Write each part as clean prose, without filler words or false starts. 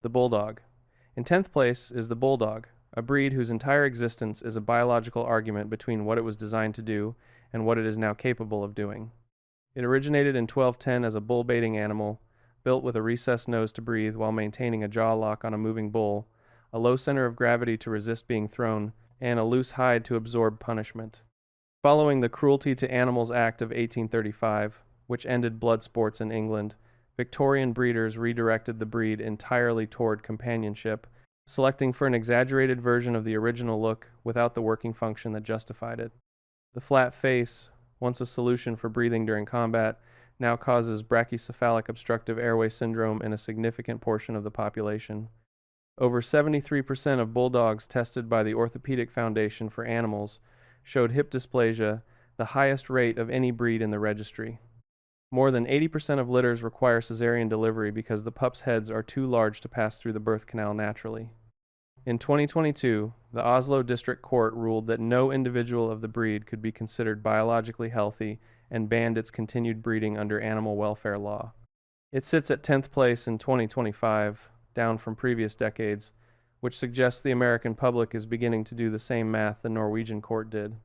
the Bulldog. In 10th place is the Bulldog, a breed whose entire existence is a biological argument between what it was designed to do and what it is now capable of doing. It originated in 1210 as a bull-baiting animal, built with a recessed nose to breathe while maintaining a jaw lock on a moving bull, a low center of gravity to resist being thrown, and a loose hide to absorb punishment. Following the Cruelty to Animals Act of 1835, which ended blood sports in England, Victorian breeders redirected the breed entirely toward companionship, selecting for an exaggerated version of the original look without the working function that justified it. The flat face, once a solution for breathing during combat, now causes brachycephalic obstructive airway syndrome in a significant portion of the population. Over 73% of bulldogs tested by the Orthopedic Foundation for Animals showed hip dysplasia, the highest rate of any breed in the registry. More than 80% of litters require cesarean delivery because the pups' heads are too large to pass through the birth canal naturally. In 2022, the Oslo District Court ruled that no individual of the breed could be considered biologically healthy and banned its continued breeding under animal welfare law. It sits at 10th place in 2025, down from previous decades, which suggests the American public is beginning to do the same math the Norwegian court did.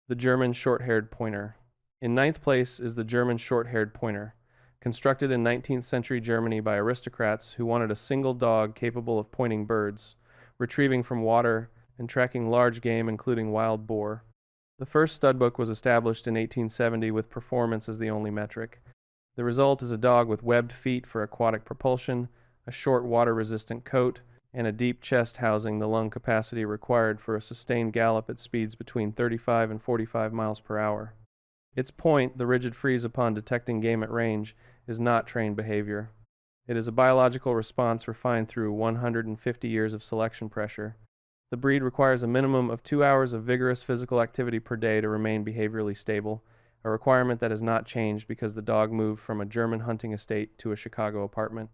The German short-haired pointer. In 9th place is the German short-haired pointer, constructed in 19th century Germany by aristocrats who wanted a single dog capable of pointing birds, retrieving from water, and tracking large game including wild boar. The first studbook was established in 1870 with performance as the only metric. The result is a dog with webbed feet for aquatic propulsion, a short water-resistant coat, and a deep chest housing the lung capacity required for a sustained gallop at speeds between 35 and 45 miles per hour. Its point, the rigid freeze upon detecting game at range, is not trained behavior. It is a biological response refined through 150 years of selection pressure. The breed requires a minimum of 2 hours of vigorous physical activity per day to remain behaviorally stable, a requirement that has not changed because the dog moved from a German hunting estate to a Chicago apartment.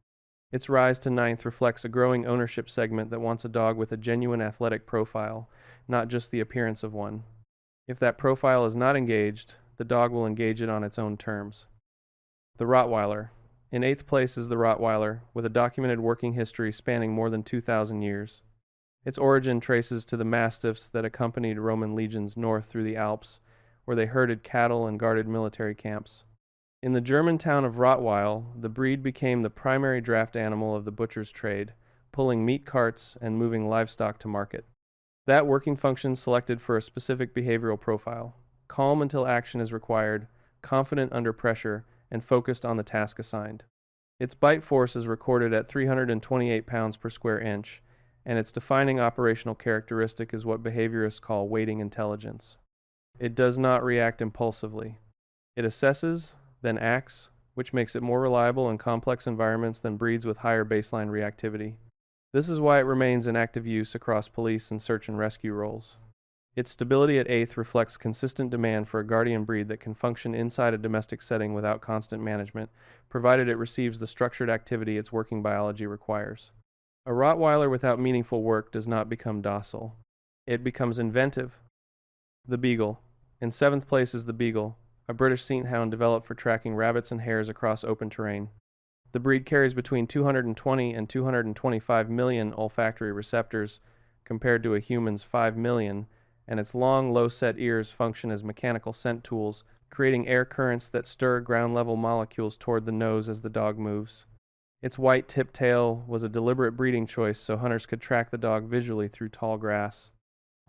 Its rise to 9th reflects a growing ownership segment that wants a dog with a genuine athletic profile, not just the appearance of one. If that profile is not engaged, the dog will engage it on its own terms. The Rottweiler. In 8th place is the Rottweiler, with a documented working history spanning more than 2,000 years. Its origin traces to the mastiffs that accompanied Roman legions north through the Alps, where they herded cattle and guarded military camps. In the German town of Rottweil, the breed became the primary draft animal of the butcher's trade, pulling meat carts and moving livestock to market. That working function selected for a specific behavioral profile: calm until action is required, confident under pressure, and focused on the task assigned. Its bite force is recorded at 328 pounds per square inch, and its defining operational characteristic is what behaviorists call waiting intelligence. It does not react impulsively. It assesses, then acts, which makes it more reliable in complex environments than breeds with higher baseline reactivity. This is why it remains in active use across police and search and rescue roles. Its stability at 8th reflects consistent demand for a guardian breed that can function inside a domestic setting without constant management, provided it receives the structured activity its working biology requires. A Rottweiler without meaningful work does not become docile. It becomes inventive. The Beagle. In 7th place is the Beagle, a British scent hound developed for tracking rabbits and hares across open terrain. The breed carries between 220 and 225 million olfactory receptors, compared to a human's 5 million, and its long, low-set ears function as mechanical scent tools, creating air currents that stir ground-level molecules toward the nose as the dog moves. Its white tipped tail was a deliberate breeding choice so hunters could track the dog visually through tall grass.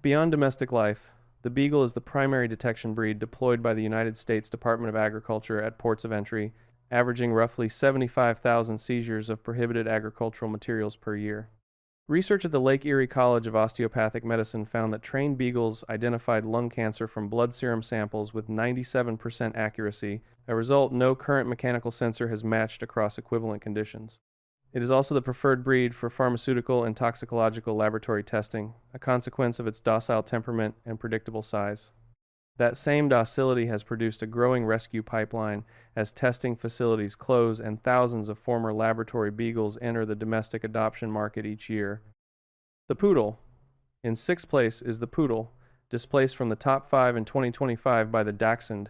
Beyond domestic life, the Beagle is the primary detection breed deployed by the United States Department of Agriculture at ports of entry, averaging roughly 75,000 seizures of prohibited agricultural materials per year. Research at the Lake Erie College of Osteopathic Medicine found that trained beagles identified lung cancer from blood serum samples with 97% accuracy, a result no current mechanical sensor has matched across equivalent conditions. It is also the preferred breed for pharmaceutical and toxicological laboratory testing, a consequence of its docile temperament and predictable size. That same docility has produced a growing rescue pipeline as testing facilities close and thousands of former laboratory beagles enter the domestic adoption market each year. The Poodle. In 6th place is the Poodle, displaced from the top 5 in 2025 by the Dachshund.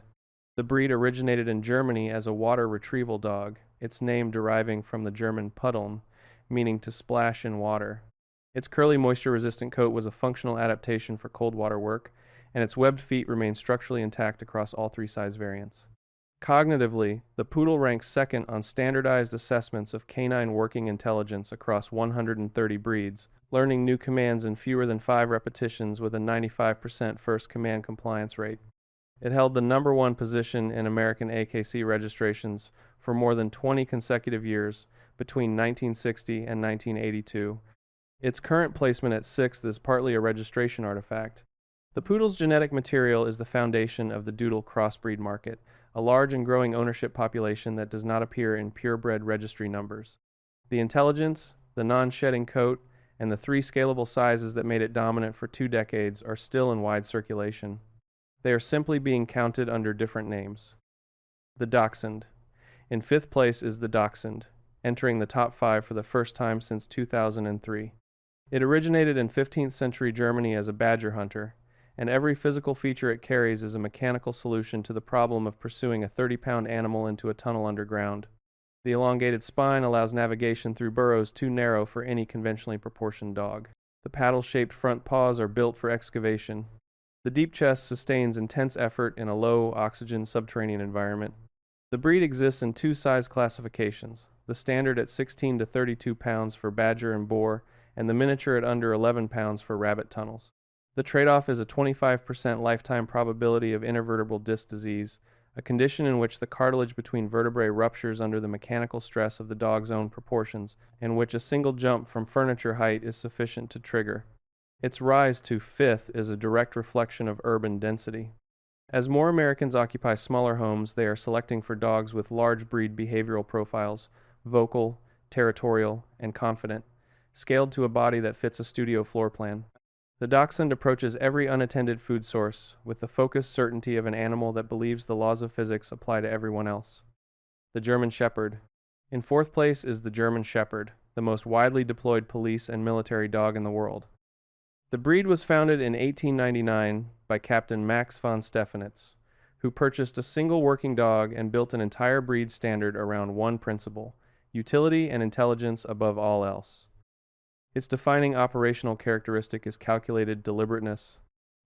The breed originated in Germany as a water retrieval dog, its name deriving from the German Puddeln, meaning to splash in water. Its curly, moisture-resistant coat was a functional adaptation for cold water work, and its webbed feet remain structurally intact across all three size variants. Cognitively, the poodle ranks second on standardized assessments of canine working intelligence across 130 breeds, learning new commands in fewer than 5 repetitions with a 95% first command compliance rate. It held the number one position in American AKC registrations for more than 20 consecutive years between 1960 and 1982. Its current placement at 6th is partly a registration artifact. The poodle's genetic material is the foundation of the Doodle crossbreed market, a large and growing ownership population that does not appear in purebred registry numbers. The intelligence, the non-shedding coat, and the 3 scalable sizes that made it dominant for 2 decades are still in wide circulation. They are simply being counted under different names. The Dachshund. In 5th place is the Dachshund, entering the top 5 for the first time since 2003. It originated in 15th century Germany as a badger hunter, and every physical feature it carries is a mechanical solution to the problem of pursuing a 30-pound animal into a tunnel underground. The elongated spine allows navigation through burrows too narrow for any conventionally proportioned dog. The paddle-shaped front paws are built for excavation. The deep chest sustains intense effort in a low-oxygen subterranean environment. The breed exists in 2 size classifications, the standard at 16 to 32 pounds for badger and boar, and the miniature at under 11 pounds for rabbit tunnels. The trade-off is a 25% lifetime probability of intervertebral disc disease, a condition in which the cartilage between vertebrae ruptures under the mechanical stress of the dog's own proportions, and which a single jump from furniture height is sufficient to trigger. Its rise to 5th is a direct reflection of urban density. As more Americans occupy smaller homes, they are selecting for dogs with large breed behavioral profiles, vocal, territorial, and confident, scaled to a body that fits a studio floor plan. The Dachshund approaches every unattended food source with the focused certainty of an animal that believes the laws of physics apply to everyone else. The German Shepherd. In 4th place is the German Shepherd, the most widely deployed police and military dog in the world. The breed was founded in 1899 by Captain Max von Stephanitz, who purchased a single working dog and built an entire breed standard around one principle: utility and intelligence above all else. Its defining operational characteristic is calculated deliberateness.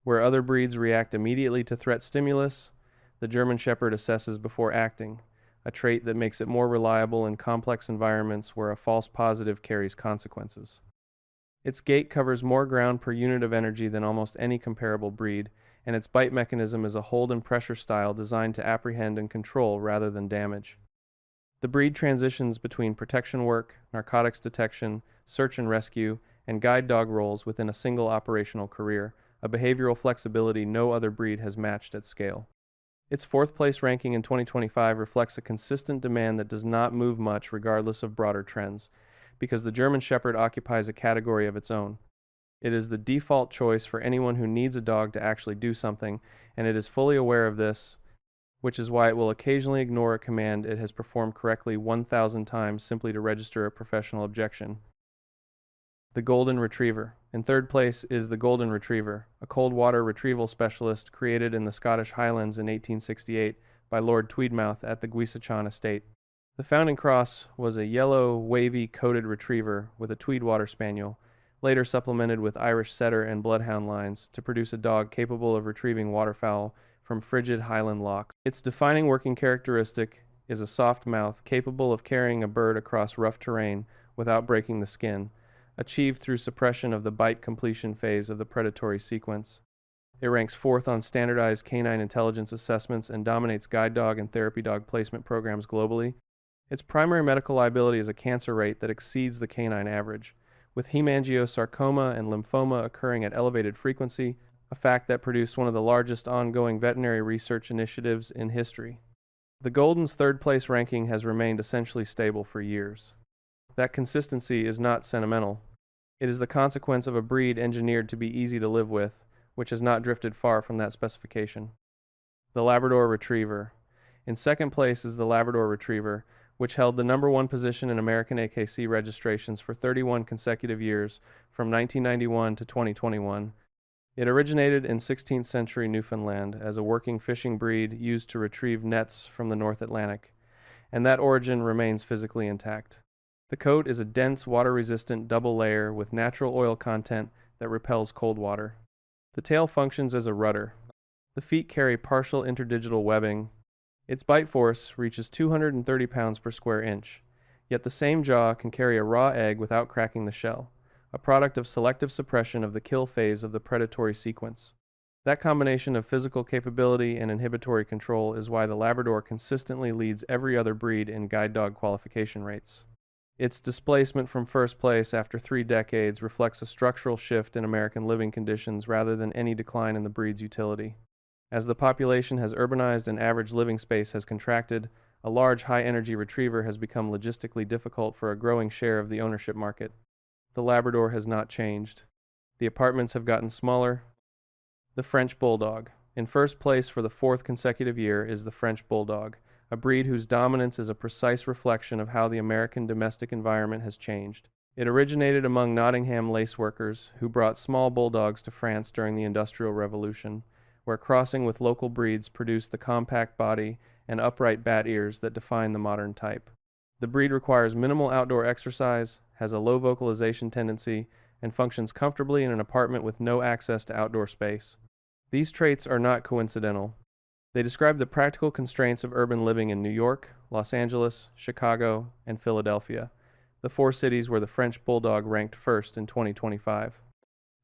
Where other breeds react immediately to threat stimulus, the German Shepherd assesses before acting, a trait that makes it more reliable in complex environments where a false positive carries consequences. Its gait covers more ground per unit of energy than almost any comparable breed, and its bite mechanism is a hold and pressure style designed to apprehend and control rather than damage. The breed transitions between protection work, narcotics detection, search and rescue, and guide dog roles within a single operational career, a behavioral flexibility no other breed has matched at scale. Its 4th place ranking in 2025 reflects a consistent demand that does not move much regardless of broader trends, because the German Shepherd occupies a category of its own. It is the default choice for anyone who needs a dog to actually do something, and it is fully aware of this, which is why it will occasionally ignore a command it has performed correctly 1,000 times simply to register a professional objection. The Golden Retriever. In 3rd place is the Golden Retriever, a cold water retrieval specialist created in the Scottish Highlands in 1868 by Lord Tweedmouth at the Guisachan estate. The founding cross was a yellow, wavy, coated retriever with a Tweed Water Spaniel, later supplemented with Irish Setter and Bloodhound lines to produce a dog capable of retrieving waterfowl from frigid Highland lochs. Its defining working characteristic is a soft mouth capable of carrying a bird across rough terrain without breaking the skin, achieved through suppression of the bite completion phase of the predatory sequence. It ranks 4th on standardized canine intelligence assessments and dominates guide dog and therapy dog placement programs globally. Its primary medical liability is a cancer rate that exceeds the canine average, with hemangiosarcoma and lymphoma occurring at elevated frequency, a fact that produced one of the largest ongoing veterinary research initiatives in history. The Golden's 3rd place ranking has remained essentially stable for years. That consistency is not sentimental. It is the consequence of a breed engineered to be easy to live with, which has not drifted far from that specification. The Labrador Retriever. In 2nd place is the Labrador Retriever, which held the number 1 position in American AKC registrations for 31 consecutive years, from 1991 to 2021. It originated in 16th century Newfoundland as a working fishing breed used to retrieve nets from the North Atlantic, and that origin remains physically intact. The coat is a dense, water-resistant double layer with natural oil content that repels cold water. The tail functions as a rudder. The feet carry partial interdigital webbing. Its bite force reaches 230 pounds per square inch, yet the same jaw can carry a raw egg without cracking the shell, a product of selective suppression of the kill phase of the predatory sequence. That combination of physical capability and inhibitory control is why the Labrador consistently leads every other breed in guide dog qualification rates. Its displacement from first place after 3 decades reflects a structural shift in American living conditions rather than any decline in the breed's utility. As the population has urbanized and average living space has contracted, a large high-energy retriever has become logistically difficult for a growing share of the ownership market. The Labrador has not changed. The apartments have gotten smaller. The French Bulldog. In first place for the 4th consecutive year is the French Bulldog, a breed whose dominance is a precise reflection of how the American domestic environment has changed. It originated among Nottingham lace workers who brought small bulldogs to France during the Industrial Revolution, where crossing with local breeds produced the compact body and upright bat ears that define the modern type. The breed requires minimal outdoor exercise, has a low vocalization tendency, and functions comfortably in an apartment with no access to outdoor space. These traits are not coincidental. They describe the practical constraints of urban living in New York, Los Angeles, Chicago, and Philadelphia, the 4 cities where the French Bulldog ranked first in 2025.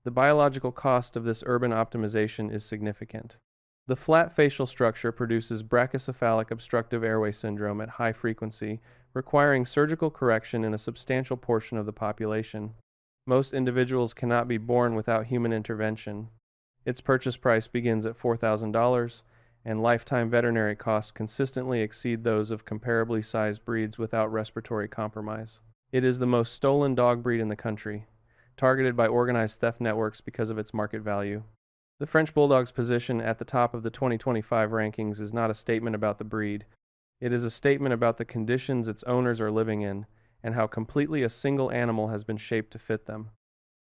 The biological cost of this urban optimization is significant. The flat facial structure produces brachycephalic obstructive airway syndrome at high frequency, requiring surgical correction in a substantial portion of the population. Most individuals cannot be born without human intervention. Its purchase price begins at $4,000, and lifetime veterinary costs consistently exceed those of comparably sized breeds without respiratory compromise. It is the most stolen dog breed in the country, targeted by organized theft networks because of its market value. The French Bulldog's position at the top of the 2025 rankings is not a statement about the breed. It is a statement about the conditions its owners are living in and how completely a single animal has been shaped to fit them.